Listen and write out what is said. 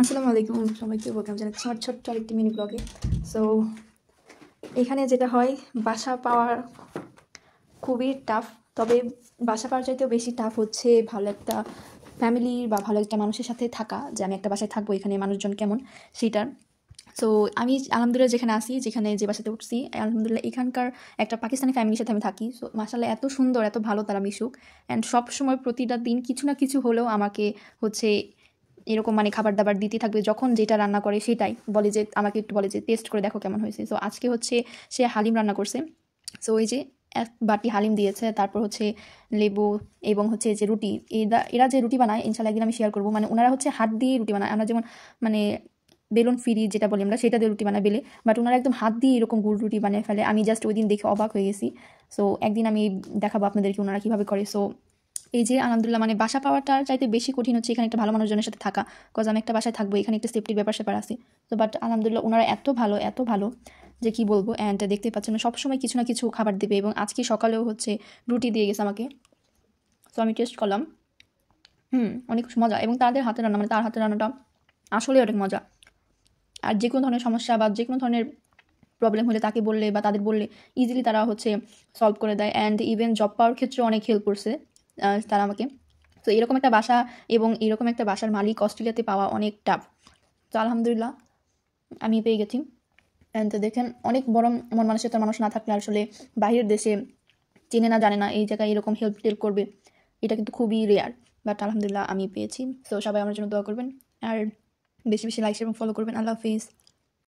আসসালামু আলাইকুম সবাইকে ওয়েলকাম জানাচ্ছি আমার ছোট্ট আরেকটি মিনি ব্লগে। সো এখানে যেটা হয়, বাসা পাওয়া খুবই টাফ। তবে বাসা পাওয়ার চাইতেও বেশি টাফ হচ্ছে ভালো একটা ফ্যামিলির বা ভালো একটা মানুষের সাথে থাকা, যে আমি একটা বাসায় থাকবো, এখানে মানুষজন কেমন সেটার। সো আমি আলহামদুলিল্লাহ যেখানে আসি, যেখানে যে বাসাতে উঠছি, আলহামদুলিল্লাহ এখানকার একটা পাকিস্তানি ফ্যামিলির সাথে আমি থাকি। সো মাশাআল্লাহ এত সুন্দর, এত ভালো তারা মিশুক। অ্যান্ড সব সময় প্রতিটা দিন কিছু না কিছু হলেও আমাকে হচ্ছে এরকম মানে খাবার দাবার দিতে থাকবে, যখন যেটা রান্না করে সেটাই বলে, যে আমাকে একটু বলে যে টেস্ট করে দেখো কেমন হয়েছে। সো আজকে হচ্ছে সে হালিম রান্না করছে। সো ওই যে এক বাটি হালিম দিয়েছে, তারপর হচ্ছে লেবু এবং হচ্ছে যে রুটি। এরা যে রুটি বানায়, ইনশাল্লাহ একদিন আমি শেয়ার করবো। মানে ওনারা হচ্ছে হাত দিয়ে রুটি বানায়, আমরা যেমন মানে বেলুন ফিরি যেটা বলি আমরা, সেটা দিয়ে রুটি বানায় বেলে, বাট ওনারা একদম হাত দিয়ে এরকম গুড় রুটি বানিয়ে ফেলে। আমি জাস্ট ওই দিন দেখে অবাক হয়ে গেছি। সো একদিন আমি দেখাবো আপনাদেরকে ওনারা কীভাবে করে। সো এই যে আলহামদুলিল্লাহ, মানে বাসা পাওয়াটার চাইতে বেশি কঠিন হচ্ছে এখানে একটা ভালো মানুষজনের সাথে থাকা। কজ আমি একটা বাসায় থাকবো, এখানে একটা সেফটির ব্যাপার স্যাপার আছে। তো বাট আলহামদুলিল্লাহ ওনারা এত ভালো, এত ভালো যে কি বলবো। অ্যান্ড দেখতে পাচ্ছেন সবসময় কিছু না কিছু খাবার দেবে, এবং আজকে সকালেও হচ্ছে রুটি দিয়ে গেছে আমাকে। তো আমি টেস্ট করলাম, অনেক মজা। এবং তাদের হাতে রান্না, মানে তার হাতে রান্নাটা আসলে অনেক মজা। আর যে কোনো ধরনের সমস্যা বা যে কোনো ধরনের প্রবলেম হলে তাকে বললে বা তাদের বললে ইজিলি তারা হচ্ছে সলভ করে দেয়। অ্যান্ড ইভেন জব পাওয়ার ক্ষেত্রে অনেক হেল্প করছে তারা আমাকে। তো এরকম একটা বাসা এবং এরকম একটা বাসার মালিক অস্ট্রেলিয়াতে পাওয়া অনেক টাফ। তো আলহামদুলিল্লাহ আমি পেয়ে গেছি। অ্যান্ড দেখেন, অনেক বড় মন মানসিকতার মানুষ না থাকলে আসলে বাইরের দেশে চেনে না জানে না এই জায়গায় এরকম হেল্প টেল্প করবে, এটা কিন্তু খুবই রেয়ার। বাট আলহামদুলিল্লাহ আমি পেয়েছি। তো সবাই আমার জন্য দোয়া করবেন, আর বেশি বেশি লাইক এবং ফলো করবেন। আল্লাহ হাফিজ।